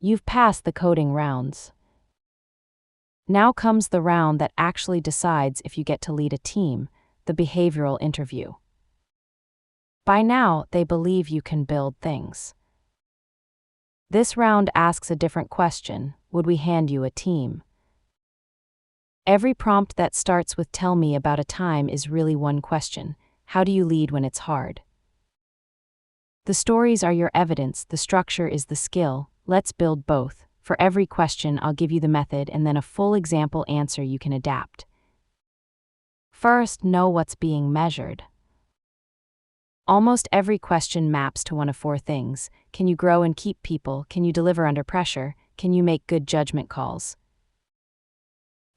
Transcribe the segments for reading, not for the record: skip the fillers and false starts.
You've passed the coding rounds. Now comes the round that actually decides if you get to lead a team, the behavioral interview. By now, they believe you can build things. This round asks a different question: would we hand you a team? Every prompt that starts with "tell me about a time" is really one question: how do you lead when it's hard? The stories are your evidence, the structure is the skill. Let's build both. For every question, I'll give you the method and then a full example answer you can adapt. First, know what's being measured. Almost every question maps to one of four things: can you grow and keep people? Can you deliver under pressure? Can you make good judgment calls?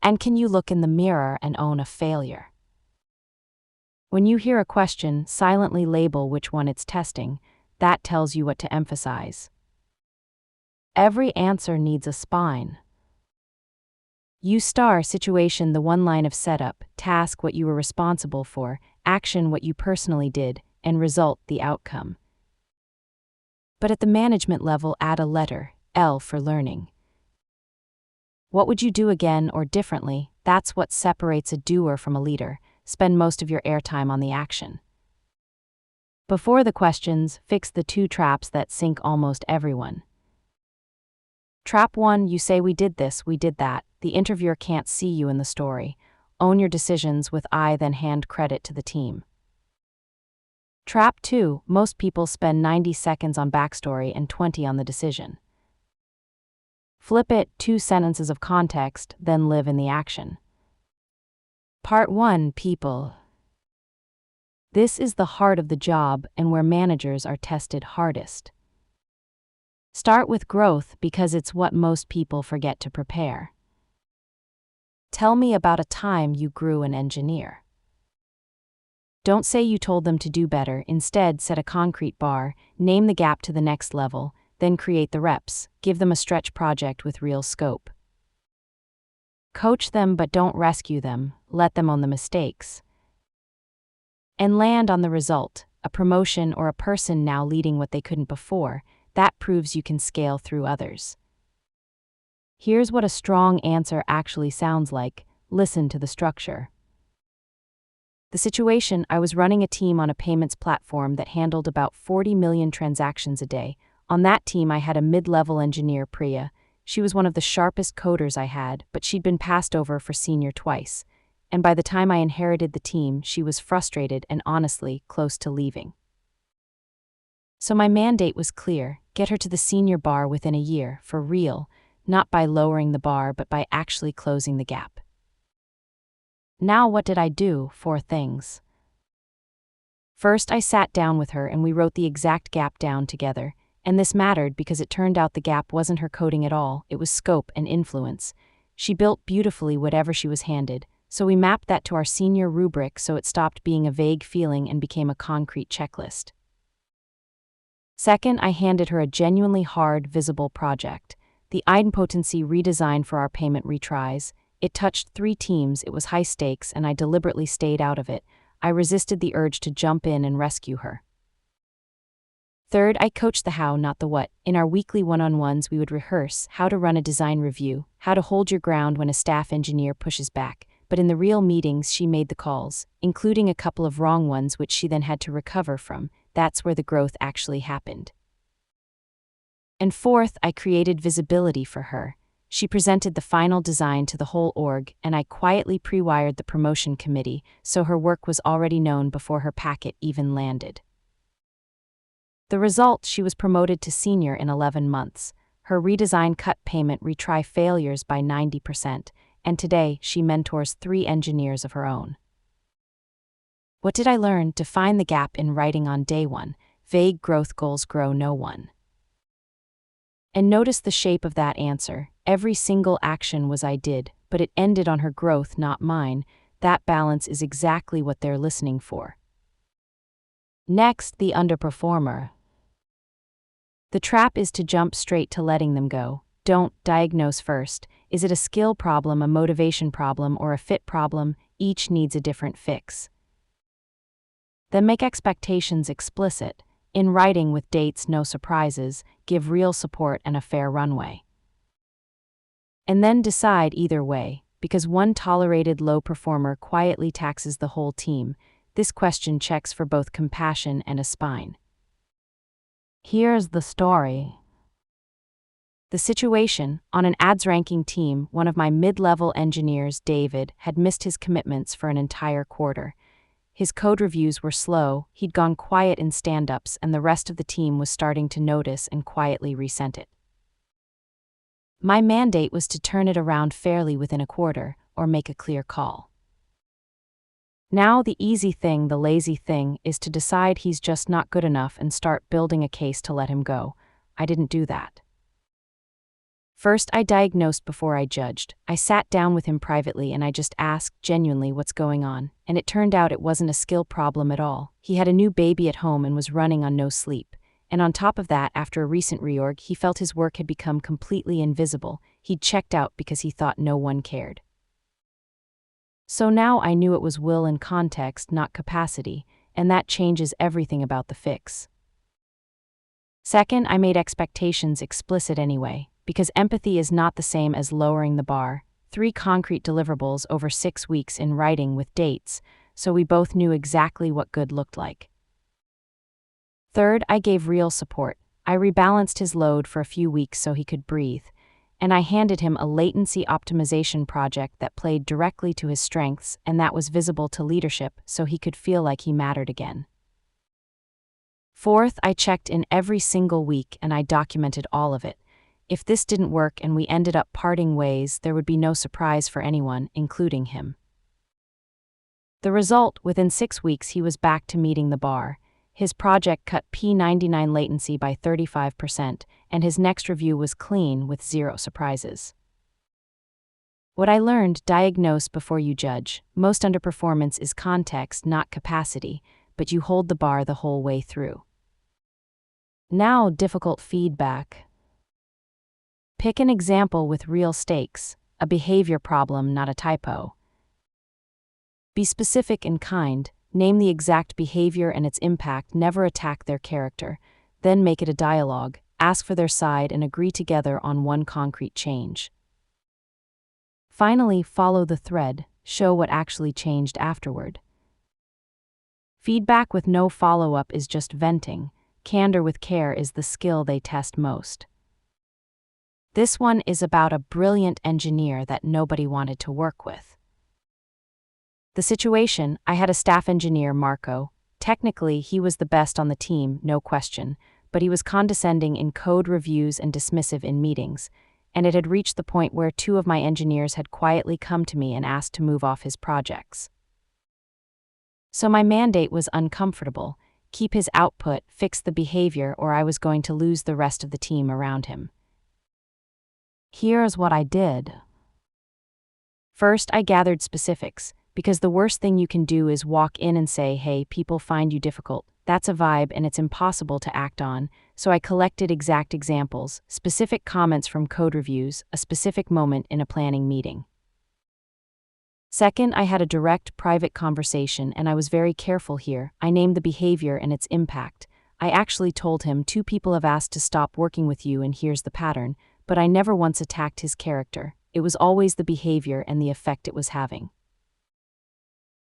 And can you look in the mirror and own a failure? When you hear a question, silently label which one it's testing. That tells you what to emphasize. Every answer needs a spine. You star situation the one line of setup, task what you were responsible for, action what you personally did, and result the outcome. But at the management level, add a letter, L for learning. What would you do again or differently? That's what separates a doer from a leader. Spend most of your airtime on the action. Before the questions, fix the two traps that sink almost everyone. Trap 1, you say we did this, we did that. The interviewer can't see you in the story. Own your decisions with I, then hand credit to the team. Trap 2, most people spend 90 seconds on backstory and 20 on the decision. Flip it, 2 sentences of context, then live in the action. Part 1, people. This is the heart of the job and where managers are tested hardest. Start with growth because it's what most people forget to prepare. Tell me about a time you grew an engineer. Don't say you told them to do better, instead set a concrete bar, name the gap to the next level, then create the reps, give them a stretch project with real scope. Coach them but don't rescue them, let them own the mistakes. And land on the result, a promotion or a person now leading what they couldn't before. That proves you can scale through others. Here's what a strong answer actually sounds like. Listen to the structure. The situation: I was running a team on a payments platform that handled about 40 million transactions a day. On that team, I had a mid-level engineer, Priya. She was one of the sharpest coders I had, but she'd been passed over for senior twice. And by the time I inherited the team, she was frustrated and honestly close to leaving. So my mandate was clear: get her to the senior bar within a year, for real, not by lowering the bar but by actually closing the gap. Now what did I do? 4 things. First, I sat down with her and we wrote the exact gap down together, and this mattered because it turned out the gap wasn't her coding at all, it was scope and influence. She built beautifully whatever she was handed, so we mapped that to our senior rubric so it stopped being a vague feeling and became a concrete checklist. Second, I handed her a genuinely hard, visible project, the idempotency redesign for our payment retries. It touched 3 teams, it was high stakes, and I deliberately stayed out of it. I resisted the urge to jump in and rescue her. Third, I coached the how, not the what. In our weekly one-on-ones, we would rehearse how to run a design review, how to hold your ground when a staff engineer pushes back. But in the real meetings, she made the calls, including a couple of wrong ones which she then had to recover from. That's where the growth actually happened. And fourth, I created visibility for her. She presented the final design to the whole org, and I quietly pre-wired the promotion committee, so her work was already known before her packet even landed. The result: she was promoted to senior in 11 months. Her redesign cut payment retry failures by 90%, and today she mentors 3 engineers of her own. What did I learn? Define the gap in writing on day 1. Vague growth goals grow no one. And notice the shape of that answer. Every single action was I did, but it ended on her growth, not mine. That balance is exactly what they're listening for. Next, the underperformer. The trap is to jump straight to letting them go. Don't diagnose first. Is it a skill problem, a motivation problem, or a fit problem? Each needs a different fix. Then make expectations explicit. In writing with dates, no surprises, give real support and a fair runway. And then decide either way, because one tolerated low performer quietly taxes the whole team. This question checks for both compassion and a spine. Here's the story. The situation: on an ads ranking team, one of my mid-level engineers, David, had missed his commitments for an entire quarter. His code reviews were slow, he'd gone quiet in stand-ups, and the rest of the team was starting to notice and quietly resent it. My mandate was to turn it around fairly within a quarter, or make a clear call. Now the easy thing, the lazy thing, is to decide he's just not good enough and start building a case to let him go. I didn't do that. First, I diagnosed before I judged. I sat down with him privately and I just asked genuinely what's going on, and it turned out it wasn't a skill problem at all. He had a new baby at home and was running on no sleep. And on top of that, after a recent reorg, he felt his work had become completely invisible. He'd checked out because he thought no one cared. So now I knew it was will and context, not capacity, and that changes everything about the fix. Second, I made expectations explicit anyway, because empathy is not the same as lowering the bar. 3 concrete deliverables over 6 weeks in writing with dates, so we both knew exactly what good looked like. Third, I gave real support. I rebalanced his load for a few weeks so he could breathe, and I handed him a latency optimization project that played directly to his strengths and that was visible to leadership so he could feel like he mattered again. Fourth, I checked in every single week and I documented all of it. If this didn't work and we ended up parting ways, there would be no surprise for anyone, including him. The result: within 6 weeks he was back to meeting the bar. His project cut P99 latency by 35%, and his next review was clean with 0 surprises. What I learned: diagnose before you judge. Most underperformance is context, not capacity, but you hold the bar the whole way through. Now, difficult feedback. Pick an example with real stakes, a behavior problem, not a typo. Be specific and kind. Name the exact behavior and its impact, never attack their character. Then make it a dialogue, ask for their side and agree together on one concrete change. Finally, follow the thread, show what actually changed afterward. Feedback with no follow-up is just venting. Candor with care is the skill they test most. This one is about a brilliant engineer that nobody wanted to work with. The situation: I had a staff engineer, Marco. Technically, he was the best on the team, no question, but he was condescending in code reviews and dismissive in meetings, and it had reached the point where 2 of my engineers had quietly come to me and asked to move off his projects. So my mandate was uncomfortable: keep his output, fix the behavior, or I was going to lose the rest of the team around him. Here's what I did. First, I gathered specifics, because the worst thing you can do is walk in and say, "Hey, people find you difficult." That's a vibe and it's impossible to act on, so I collected exact examples, specific comments from code reviews, a specific moment in a planning meeting. Second, I had a direct, private conversation, and I was very careful here. I named the behavior and its impact. I actually told him, 2 people have asked to stop working with you and here's the pattern, but I never once attacked his character. It was always the behavior and the effect it was having.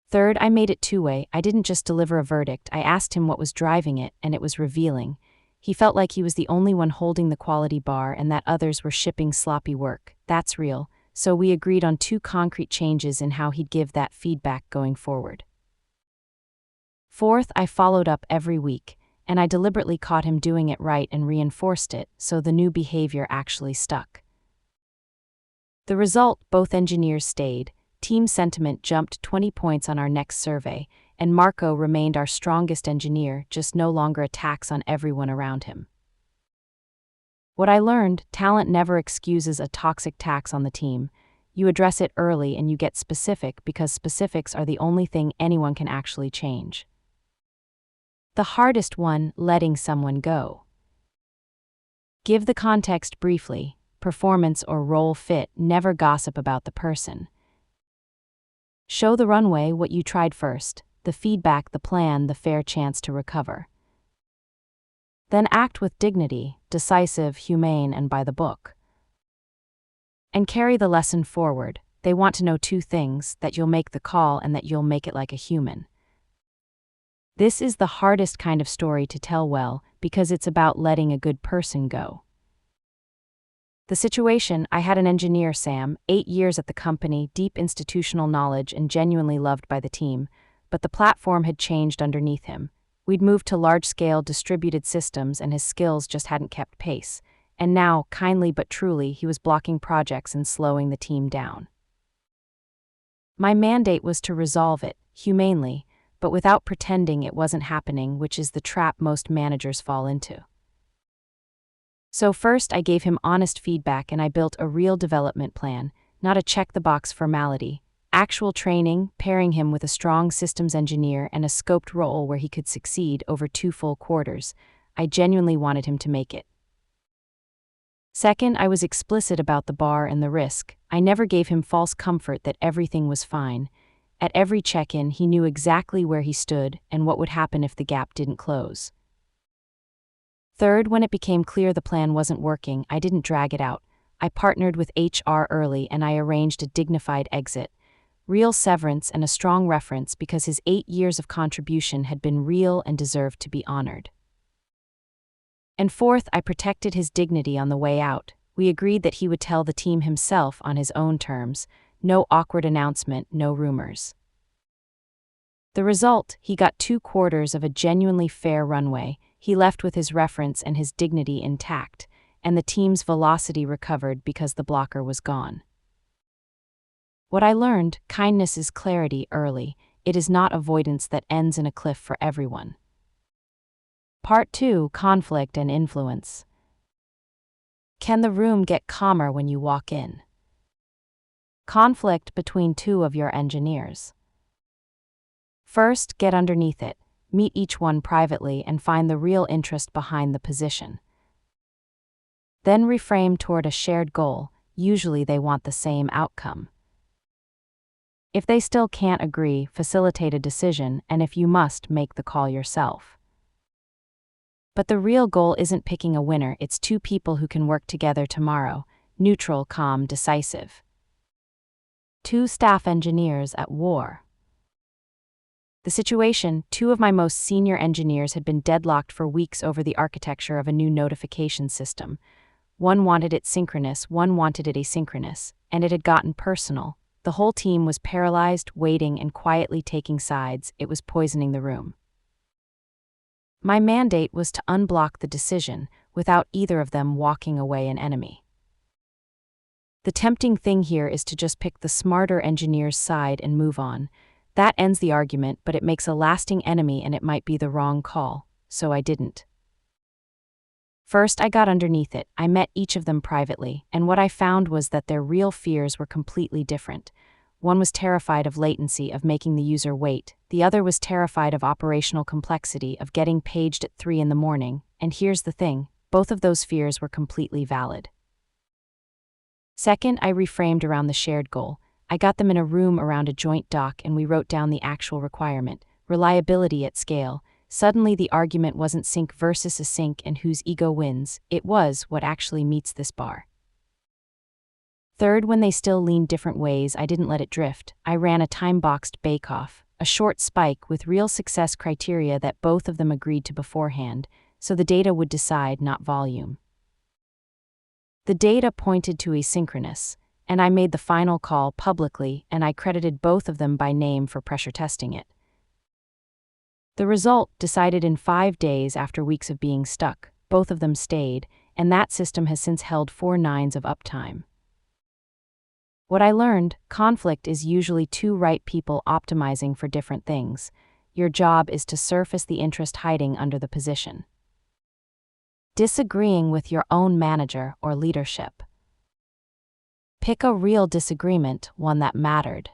Third, I made it 2-way. I didn't just deliver a verdict, I asked him what was driving it, and it was revealing. He felt like he was the only one holding the quality bar and that others were shipping sloppy work. That's real. So we agreed on 2 concrete changes in how he'd give that feedback going forward. Fourth, I followed up every week, and I deliberately caught him doing it right and reinforced it, so the new behavior actually stuck. The result: both engineers stayed, team sentiment jumped 20 points on our next survey, and Marco remained our strongest engineer, just no longer attacks on everyone around him. What I learned: talent never excuses a toxic tax on the team. You address it early and you get specific, because specifics are the only thing anyone can actually change. The hardest one: letting someone go. Give the context briefly: performance or role fit, never gossip about the person. Show the runway, what you tried first, the feedback, the plan, the fair chance to recover. Then act with dignity, decisive, humane, and by the book. And carry the lesson forward. They want to know two things: that you'll make the call and that you'll make it like a human. This is the hardest kind of story to tell well, because it's about letting a good person go. The situation: I had an engineer, Sam, 8 years at the company, deep institutional knowledge and genuinely loved by the team, but the platform had changed underneath him. We'd moved to large-scale distributed systems and his skills just hadn't kept pace. And now, kindly but truly, he was blocking projects and slowing the team down. My mandate was to resolve it, humanely, but without pretending it wasn't happening, which is the trap most managers fall into. So first, I gave him honest feedback and I built a real development plan, not a check-the-box formality. Actual training, pairing him with a strong systems engineer and a scoped role where he could succeed over 2 full quarters. I genuinely wanted him to make it. Second, I was explicit about the bar and the risk. I never gave him false comfort that everything was fine. At every check-in, he knew exactly where he stood and what would happen if the gap didn't close. Third, when it became clear the plan wasn't working, I didn't drag it out. I partnered with HR early and I arranged a dignified exit. Real severance and a strong reference because his 8 years of contribution had been real and deserved to be honored. And fourth, I protected his dignity on the way out. We agreed that he would tell the team himself on his own terms. No awkward announcement, no rumors. The result: he got 2 quarters of a genuinely fair runway. He left with his reference and his dignity intact, and the team's velocity recovered because the blocker was gone. What I learned: kindness is clarity early. It is not avoidance that ends in a cliff for everyone. Part 2: Conflict and Influence. Can the room get calmer when you walk in? Conflict between 2 of your engineers. First, get underneath it. Meet each one privately and find the real interest behind the position. Then reframe toward a shared goal. Usually they want the same outcome. If they still can't agree, facilitate a decision, and if you must, make the call yourself. But the real goal isn't picking a winner, it's 2 people who can work together tomorrow, neutral, calm, decisive. 2 staff engineers at war. The situation: 2 of my most senior engineers had been deadlocked for weeks over the architecture of a new notification system. One wanted it synchronous, one wanted it asynchronous, and it had gotten personal. The whole team was paralyzed, waiting, and quietly taking sides. It was poisoning the room. My mandate was to unblock the decision, without either of them walking away an enemy. The tempting thing here is to just pick the smarter engineer's side and move on. That ends the argument, but it makes a lasting enemy and it might be the wrong call, so I didn't. First, I got underneath it. I met each of them privately, and what I found was that their real fears were completely different. One was terrified of latency, of making the user wait. The other was terrified of operational complexity, of getting paged at 3 in the morning. And here's the thing: both of those fears were completely valid. Second, I reframed around the shared goal. I got them in a room around a joint dock and we wrote down the actual requirement: reliability at scale. Suddenly the argument wasn't sync versus async and whose ego wins. It was what actually meets this bar. Third, when they still leaned different ways, I didn't let it drift. I ran a time-boxed bake-off, a short spike with real success criteria that both of them agreed to beforehand, so the data would decide, not volume. The data pointed to asynchronous, and I made the final call publicly, and I credited both of them by name for pressure testing it. The result: decided in 5 days after weeks of being stuck. Both of them stayed, and that system has since held 4 nines of uptime. What I learned: conflict is usually 2 right people optimizing for different things. Your job is to surface the interest hiding under the position. Disagreeing with your own manager or leadership. Pick a real disagreement, one that mattered.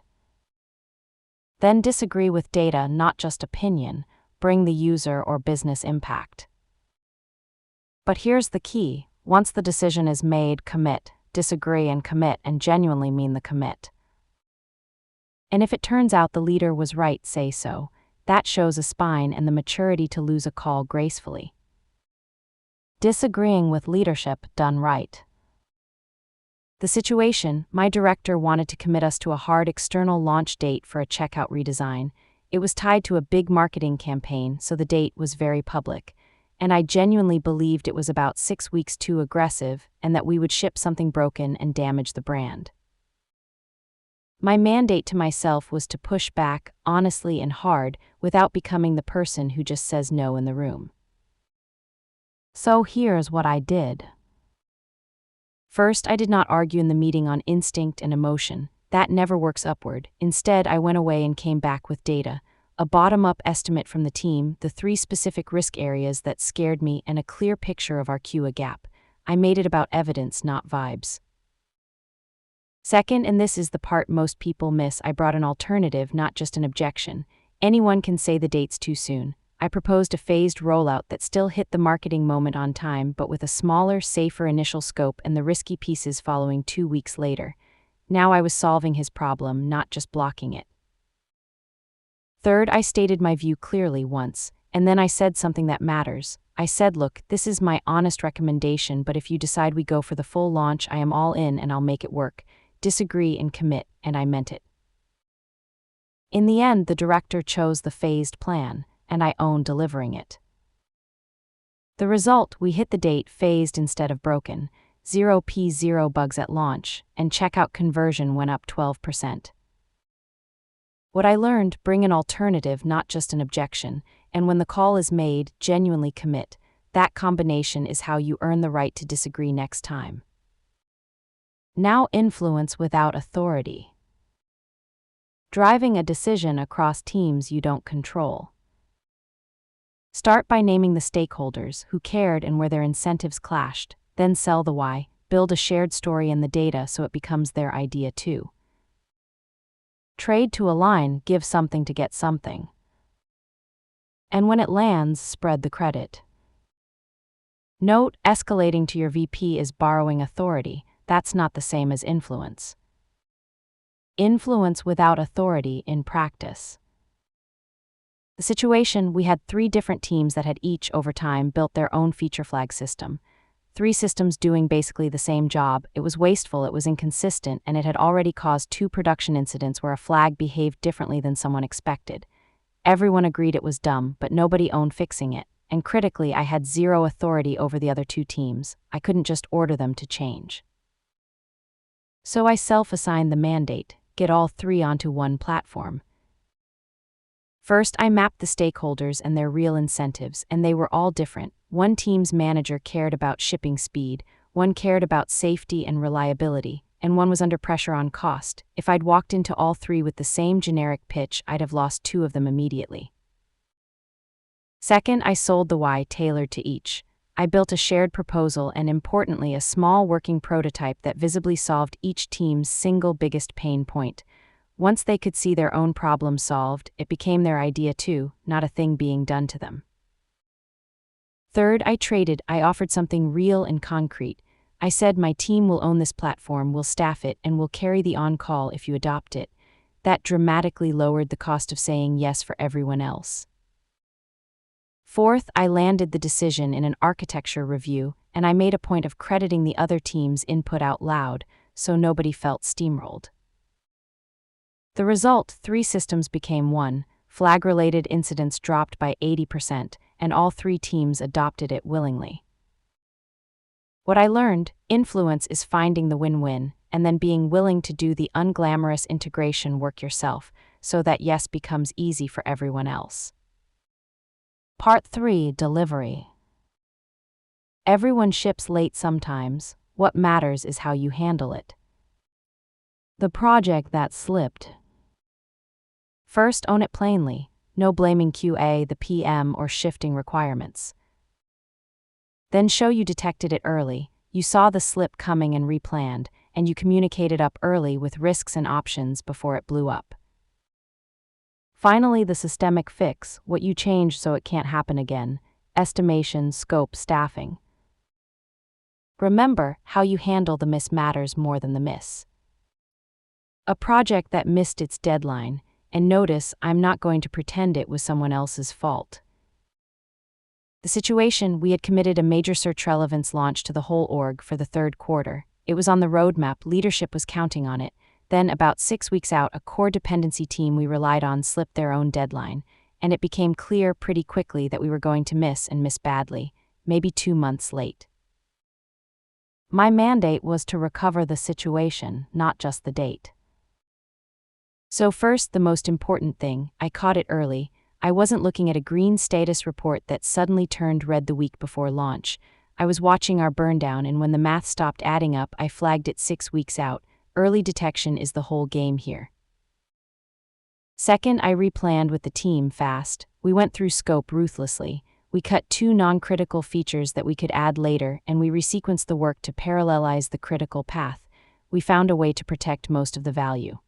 Then disagree with data, not just opinion. Bring the user or business impact. But here's the key: once the decision is made, commit. Disagree and commit, and genuinely mean the commit. And if it turns out the leader was right, say so. That shows a spine and the maturity to lose a call gracefully. Disagreeing with leadership done right. The situation: my director wanted to commit us to a hard external launch date for a checkout redesign. It was tied to a big marketing campaign, so the date was very public. And I genuinely believed it was about 6 weeks too aggressive and that we would ship something broken and damage the brand. My mandate to myself was to push back, honestly and hard, without becoming the person who just says no in the room. So here's what I did. First, I did not argue in the meeting on instinct and emotion. That never works upward. Instead, I went away and came back with data. A bottom-up estimate from the team, the 3 specific risk areas that scared me, and a clear picture of our QA gap. I made it about evidence, not vibes. Second, and this is the part most people miss, I brought an alternative, not just an objection. Anyone can say the date's too soon. I proposed a phased rollout that still hit the marketing moment on time, but with a smaller, safer initial scope and the risky pieces following 2 weeks later. Now I was solving his problem, not just blocking it. Third, I stated my view clearly once, and then I said something that matters. I said, look, this is my honest recommendation, but if you decide we go for the full launch, I am all in and I'll make it work. Disagree and commit, and I meant it. In the end, the director chose the phased plan, and I own delivering it. The result: we hit the date phased instead of broken, 0 bugs at launch, and checkout conversion went up 12%. What I learned: bring an alternative, not just an objection, and when the call is made, genuinely commit. That combination is how you earn the right to disagree next time. Now, influence without authority. Driving a decision across teams you don't control. Start by naming the stakeholders who cared and where their incentives clashed, then sell the why, build a shared story in the data so it becomes their idea too. Trade to align, give something to get something. And when it lands, spread the credit. Note: escalating to your VP is borrowing authority. That's not the same as influence. Influence without authority in practice. The situation: we had 3 different teams that had each, over time, built their own feature flag system. 3 systems doing basically the same job. It was wasteful, it was inconsistent, and it had already caused 2 production incidents where a flag behaved differently than someone expected. Everyone agreed it was dumb, but nobody owned fixing it. And critically, I had 0 authority over the other 2 teams. I couldn't just order them to change. So I self-assigned the mandate: get all 3 onto one platform. First, I mapped the stakeholders and their real incentives, and they were all different. One team's manager cared about shipping speed, one cared about safety and reliability, and one was under pressure on cost. If I'd walked into all 3 with the same generic pitch, I'd have lost 2 of them immediately. Second, I sold the why tailored to each. I built a shared proposal and, importantly, a small working prototype that visibly solved each team's single biggest pain point. Once they could see their own problem solved, it became their idea too, not a thing being done to them. Third, I traded. I offered something real and concrete. I said, my team will own this platform, we'll staff it, and we'll carry the on-call if you adopt it. That dramatically lowered the cost of saying yes for everyone else. Fourth, I landed the decision in an architecture review, and I made a point of crediting the other team's input out loud, so nobody felt steamrolled. The result: 3 systems became one, flag-related incidents dropped by 80%, and all 3 teams adopted it willingly. What I learned: influence is finding the win-win, and then being willing to do the unglamorous integration work yourself, so that yes becomes easy for everyone else. Part 3: Delivery. Everyone ships late sometimes. What matters is how you handle it. The project that slipped. First, own it plainly. No blaming QA, the PM, or shifting requirements. Then show you detected it early, you saw the slip coming and replanned, and you communicated up early with risks and options before it blew up. Finally, the systemic fix: what you changed so it can't happen again. Estimation, scope, staffing. Remember, how you handle the miss matters more than the miss. A project that missed its deadline, and notice, I'm not going to pretend it was someone else's fault. The situation, we had committed a major search relevance launch to the whole org for the third quarter. It was on the roadmap, leadership was counting on it. Then, about 6 weeks out, a core dependency team we relied on slipped their own deadline, and it became clear pretty quickly that we were going to miss badly, maybe 2 months late. My mandate was to recover the situation, not just the date. So first, the most important thing, I caught it early. I wasn't looking at a green status report that suddenly turned red the week before launch. I was watching our burndown, and when the math stopped adding up, I flagged it 6 weeks out. Early detection is the whole game here. Second, I replanned with the team fast. We went through scope ruthlessly. We cut 2 non-critical features that we could add later, and we resequenced the work to parallelize the critical path. We found a way to protect most of the value.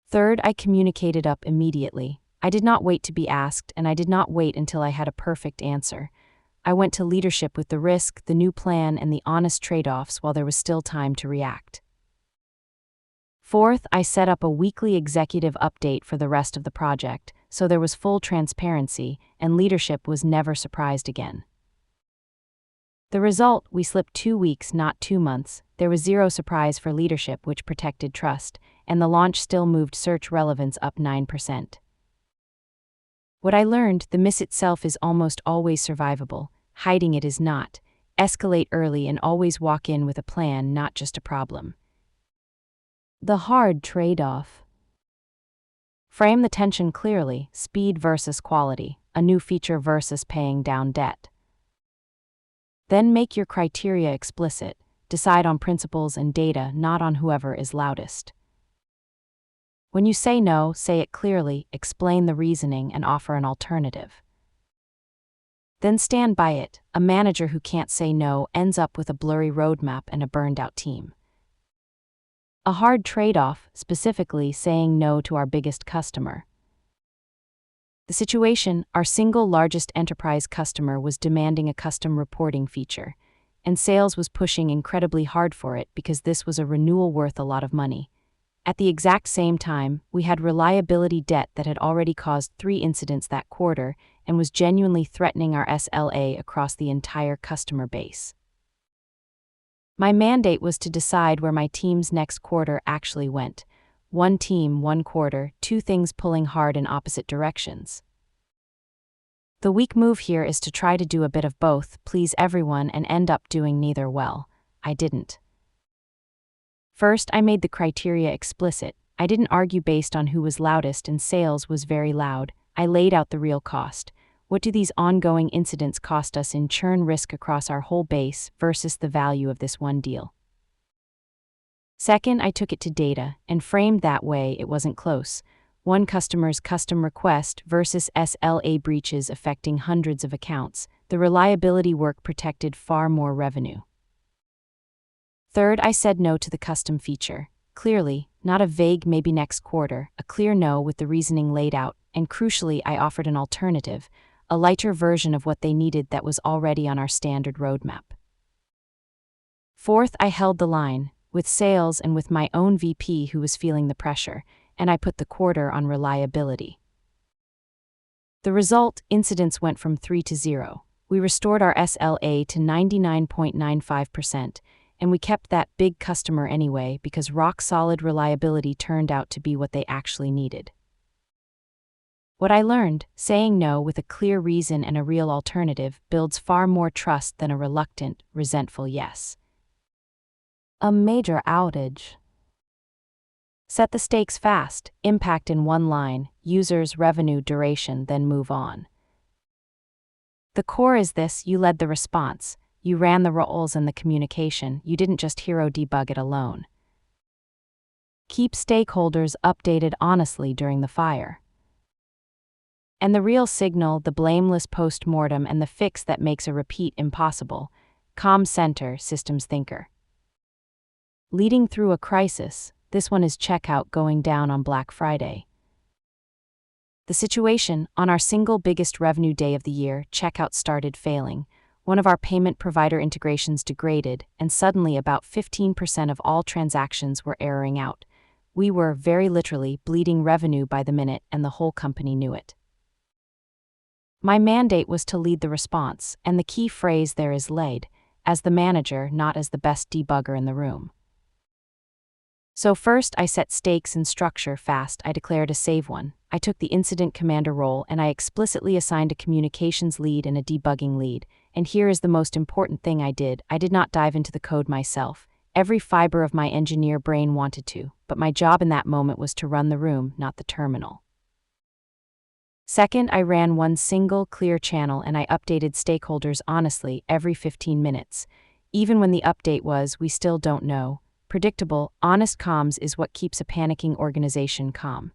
Third, I communicated up immediately. I did not wait to be asked, and I did not wait until I had a perfect answer. I went to leadership with the risk, the new plan, and the honest trade-offs while there was still time to react. Fourth, I set up a weekly executive update for the rest of the project, so there was full transparency, and leadership was never surprised again. The result, we slipped 2 weeks, not 2 months. There was zero surprise for leadership, which protected trust, and the launch still moved search relevance up 9%. What I learned, the miss itself is almost always survivable. Hiding it is not. Escalate early and always walk in with a plan, not just a problem. The hard trade-off. Frame the tension clearly, speed versus quality, a new feature versus paying down debt. Then make your criteria explicit. Decide on principles and data, not on whoever is loudest. When you say no, say it clearly, explain the reasoning, and offer an alternative. Then stand by it. A manager who can't say no ends up with a blurry roadmap and a burned-out team. A hard trade-off, specifically saying no to our biggest customer. The situation, our single largest enterprise customer was demanding a custom reporting feature, and sales was pushing incredibly hard for it because this was a renewal worth a lot of money. At the exact same time, we had reliability debt that had already caused 3 incidents that quarter and was genuinely threatening our SLA across the entire customer base. My mandate was to decide where my team's next quarter actually went. 1 team, 1 quarter, 2 things pulling hard in opposite directions. The weak move here is to try to do a bit of both, please everyone, and end up doing neither well. I didn't. First, I made the criteria explicit. I didn't argue based on who was loudest, and sales was very loud. I laid out the real cost. What do these ongoing incidents cost us in churn risk across our whole base versus the value of this one deal? Second, I took it to data, and framed that way it wasn't close. One customer's custom request versus SLA breaches affecting hundreds of accounts. The reliability work protected far more revenue. Third, I said no to the custom feature. Clearly, not a vague maybe next quarter, a clear no with the reasoning laid out, and crucially, I offered an alternative, a lighter version of what they needed that was already on our standard roadmap. Fourth, I held the line, with sales and with my own VP who was feeling the pressure, and I put the quarter on reliability. The result, incidents went from 3 to 0. We restored our SLA to 99.95%, and we kept that big customer anyway because rock-solid reliability turned out to be what they actually needed. What I learned, saying no with a clear reason and a real alternative builds far more trust than a reluctant, resentful yes. A major outage. Set the stakes fast, impact in 1 line, users, revenue, duration, then move on. The core is this: you led the response. You ran the roles and the communication, you didn't just hero debug it alone. Keep stakeholders updated honestly during the fire. And the real signal, the blameless post-mortem, and the fix that makes a repeat impossible. Comm center, systems thinker. Leading through a crisis, this one is checkout going down on Black Friday. The situation, on our single biggest revenue day of the year, checkout started failing. One of our payment provider integrations degraded, and suddenly about 15% of all transactions were erroring out. We were, very literally, bleeding revenue by the minute, and the whole company knew it. My mandate was to lead the response, and the key phrase there is lead, as the manager, not as the best debugger in the room. So first, I set stakes and structure fast. I declared a save one. I took the incident commander role and I explicitly assigned a communications lead and a debugging lead. And here is the most important thing I did not dive into the code myself. Every fiber of my engineer brain wanted to, but my job in that moment was to run the room, not the terminal. Second, I ran one single, clear channel and I updated stakeholders honestly every 15 minutes. Even when the update was, we still don't know. Predictable, honest comms is what keeps a panicking organization calm.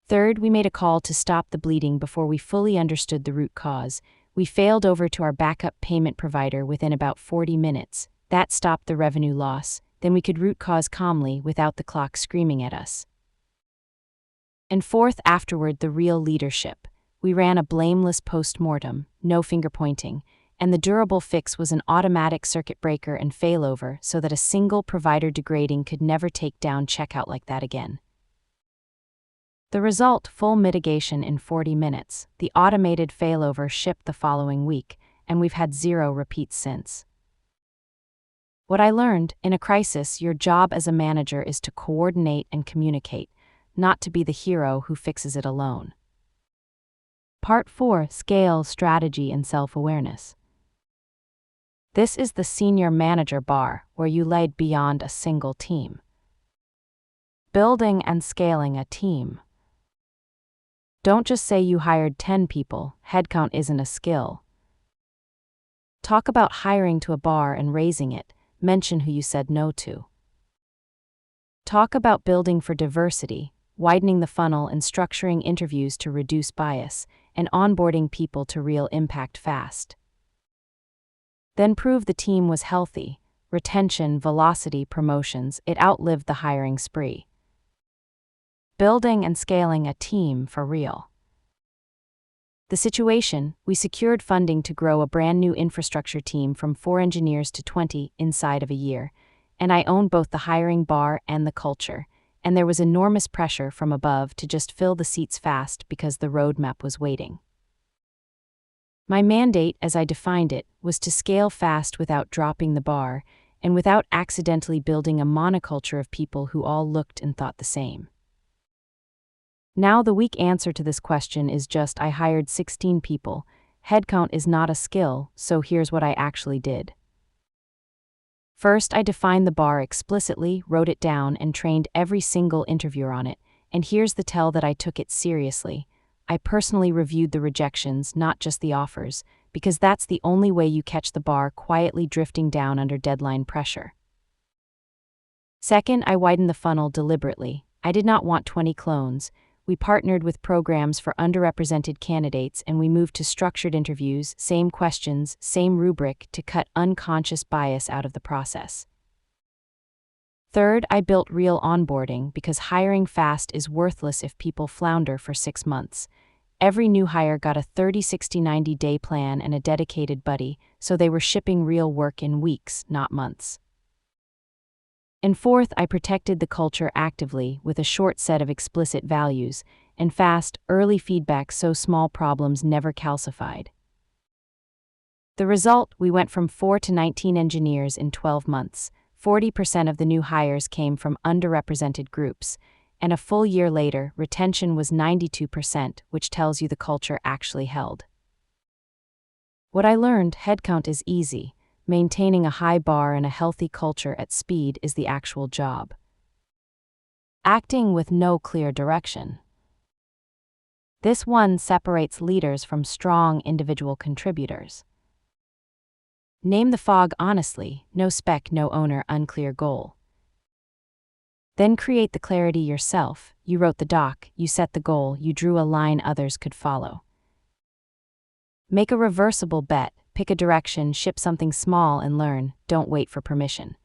Third, we made a call to stop the bleeding before we fully understood the root cause. We failed over to our backup payment provider within about 40 minutes. That stopped the revenue loss. Then we could root cause calmly without the clock screaming at us. And fourth, afterward, the real leadership. We ran a blameless post-mortem, no finger-pointing, and the durable fix was an automatic circuit breaker and failover so that a single provider degrading could never take down checkout like that again. The result, full mitigation in 40 minutes. The automated failover shipped the following week, and we've had 0 repeats since. What I learned, in a crisis, your job as a manager is to coordinate and communicate, not to be the hero who fixes it alone. Part 4, Scale, Strategy, and Self-Awareness. This is the senior manager bar, where you lead beyond a single team. Building and scaling a team. Don't just say you hired 10 people, headcount isn't a skill. Talk about hiring to a bar and raising it, mention who you said no to. Talk about building for diversity, widening the funnel and structuring interviews to reduce bias, and onboarding people to real impact fast. Then prove the team was healthy. Retention, velocity, promotions, it outlived the hiring spree. Building and scaling a team for real. The situation, we secured funding to grow a brand new infrastructure team from 4 engineers to 20 inside of a year, and I owned both the hiring bar and the culture, and there was enormous pressure from above to just fill the seats fast because the roadmap was waiting. My mandate, as I defined it, was to scale fast without dropping the bar, and without accidentally building a monoculture of people who all looked and thought the same. Now the weak answer to this question is just I hired 16 people. Headcount is not a skill, so here's what I actually did. First, I defined the bar explicitly, wrote it down, and trained every single interviewer on it, and here's the tell that I took it seriously. I personally reviewed the rejections, not just the offers, because that's the only way you catch the bar quietly drifting down under deadline pressure. Second, I widened the funnel deliberately. I did not want 20 clones. We partnered with programs for underrepresented candidates and we moved to structured interviews, same questions, same rubric, to cut unconscious bias out of the process. Third, I built real onboarding because hiring fast is worthless if people flounder for 6 months. Every new hire got a 30, 60, 90-day plan and a dedicated buddy, so they were shipping real work in weeks, not months. And fourth, I protected the culture actively with a short set of explicit values and fast, early feedback so small problems never calcified. The result, we went from 4 to 19 engineers in 12 months. 40% of the new hires came from underrepresented groups, and a full year later, retention was 92%, which tells you the culture actually held. What I learned, headcount is easy. Maintaining a high bar and a healthy culture at speed is the actual job. Acting with no clear direction. This one separates leaders from strong individual contributors. Name the fog honestly, no spec, no owner, unclear goal. Then create the clarity yourself. You wrote the doc, you set the goal, you drew a line others could follow. Make a reversible bet, pick a direction, ship something small and learn, don't wait for permission.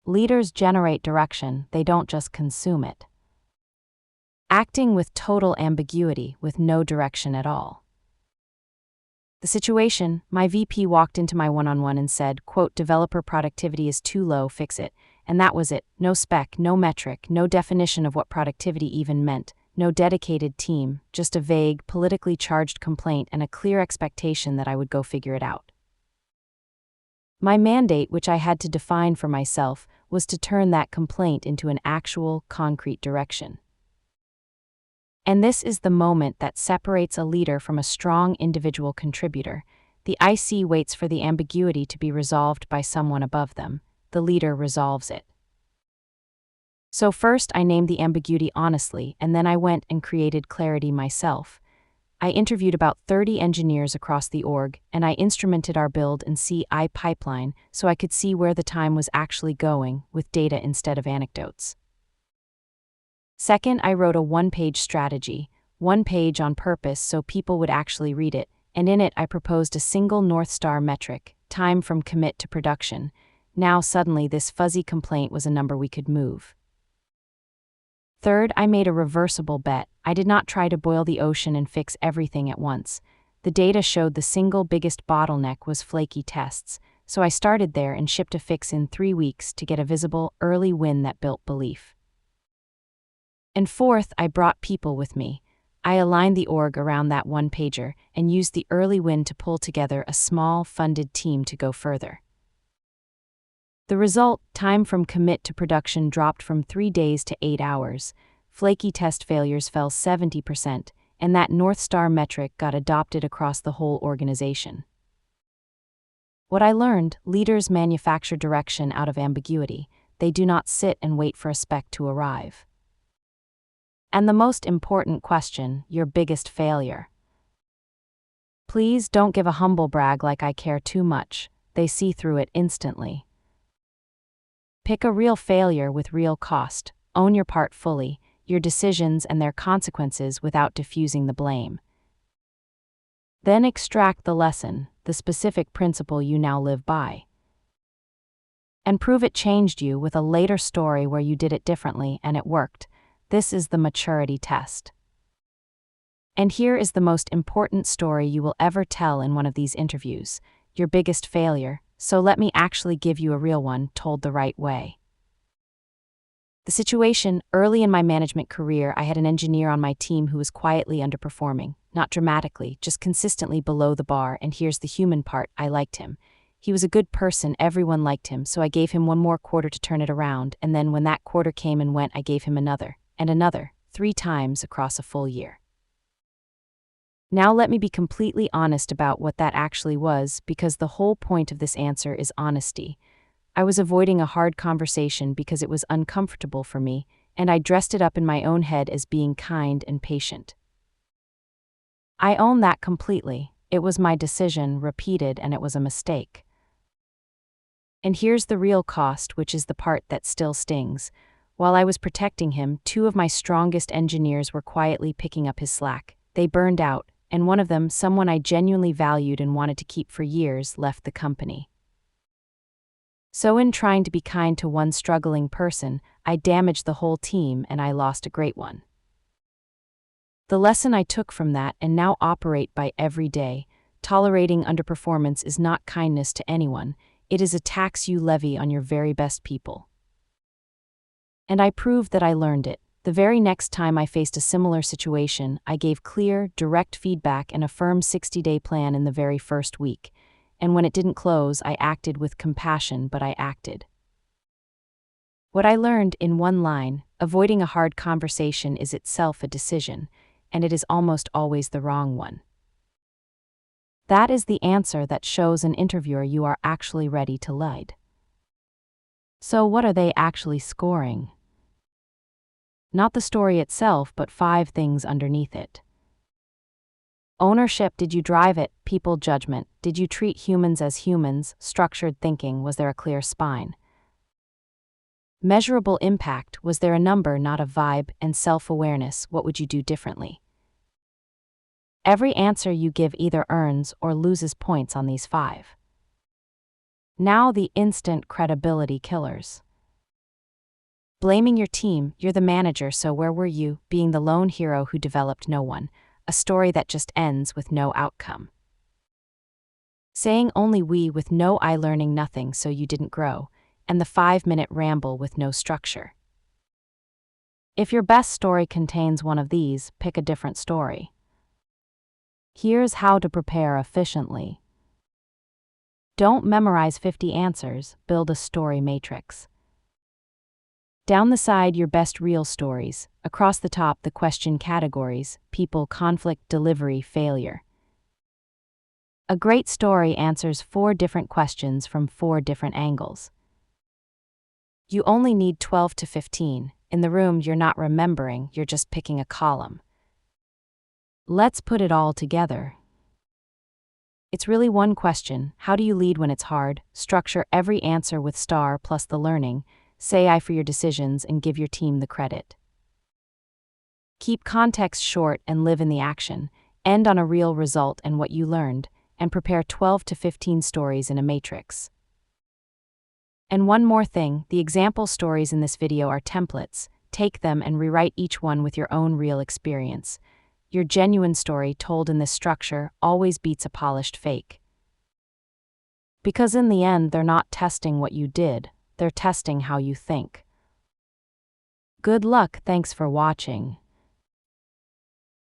Leaders generate direction, they don't just consume it. Acting with total ambiguity, with no direction at all. The situation, my VP walked into my one-on-one and said, quote, "Developer productivity is too low, fix it." And that was it. No spec, no metric, no definition of what productivity even meant. no dedicated team, just a vague, politically charged complaint and a clear expectation that I would go figure it out. My mandate, which I had to define for myself, was to turn that complaint into an actual, concrete direction. And this is the moment that separates a leader from a strong individual contributor. The IC waits for the ambiguity to be resolved by someone above them. The leader resolves it. So first I named the ambiguity honestly, and then I went and created clarity myself. I interviewed about 30 engineers across the org, and I instrumented our build and CI pipeline so I could see where the time was actually going, with data instead of anecdotes. Second, I wrote a one-page strategy, one page on purpose so people would actually read it, and in it I proposed a single North Star metric, time from commit to production. Now suddenly this fuzzy complaint was a number we could move. Third, I made a reversible bet. I did not try to boil the ocean and fix everything at once. The data showed the single biggest bottleneck was flaky tests, so I started there and shipped a fix in 3 weeks to get a visible, early win that built belief. And fourth, I brought people with me. I aligned the org around that one-pager and used the early win to pull together a small, funded team to go further. The result, time from commit to production dropped from 3 days to 8 hours, flaky test failures fell 70%, and that North Star metric got adopted across the whole organization. What I learned, leaders manufacture direction out of ambiguity. They do not sit and wait for a spec to arrive. And the most important question, your biggest failure. Please don't give a humble brag like I care too much. They see through it instantly. Pick a real failure with real cost. Own your part fully, your decisions and their consequences without diffusing the blame. Then extract the lesson, the specific principle you now live by. And prove it changed you with a later story where you did it differently and it worked. This is the maturity test. And here is the most important story you will ever tell in one of these interviews, your biggest failure. So let me actually give you a real one, told the right way. The situation, early in my management career, I had an engineer on my team who was quietly underperforming, not dramatically, just consistently below the bar, and here's the human part, I liked him. He was a good person, everyone liked him, so I gave him one more quarter to turn it around, and then when that quarter came and went, I gave him another, and another, 3 times across a full year. Now let me be completely honest about what that actually was, because the whole point of this answer is honesty. I was avoiding a hard conversation because it was uncomfortable for me, and I dressed it up in my own head as being kind and patient. I own that completely. It was my decision, repeated, and it was a mistake. And here's the real cost, which is the part that still stings. While I was protecting him, 2 of my strongest engineers were quietly picking up his slack. They burned out, and one of them, someone I genuinely valued and wanted to keep for years, left the company. So in trying to be kind to one struggling person, I damaged the whole team and I lost a great one. The lesson I took from that and now operate by every day, tolerating underperformance is not kindness to anyone, it is a tax you levy on your very best people. And I proved that I learned it. The very next time I faced a similar situation, I gave clear, direct feedback and a firm 60-day plan in the very first week. And when it didn't close, I acted with compassion, but I acted. What I learned in one line, avoiding a hard conversation is itself a decision, and it is almost always the wrong one. That is the answer that shows an interviewer you are actually ready to lead. So what are they actually scoring? Not the story itself, but 5 things underneath it. Ownership, did you drive it? People judgment, did you treat humans as humans? Structured thinking, was there a clear spine? Measurable impact, was there a number, not a vibe? And self-awareness, what would you do differently? Every answer you give either earns or loses points on these 5. Now the instant credibility killers. Blaming your team, you're the manager, so where were you? Being the lone hero who developed no one, a story that just ends with no outcome. Saying only we with no I, learning nothing so you didn't grow, and the 5-minute ramble with no structure. If your best story contains one of these, pick a different story. Here's how to prepare efficiently. Don't memorize 50 answers, build a story matrix. Down the side, your best real stories. Across the top, the question categories: people, conflict, delivery, failure. A great story answers 4 different questions from 4 different angles. You only need 12 to 15. In the room, you're not remembering, you're just picking a column. Let's put it all together. It's really one question: how do you lead when it's hard? Structure every answer with star plus the learning. Say I for your decisions and give your team the credit. Keep context short and live in the action. End on a real result and what you learned, and prepare 12 to 15 stories in a matrix. And one more thing, the example stories in this video are templates. Take them and rewrite each one with your own real experience. Your genuine story told in this structure always beats a polished fake. Because in the end, they're not testing what you did, they're testing how you think. Good luck, thanks for watching.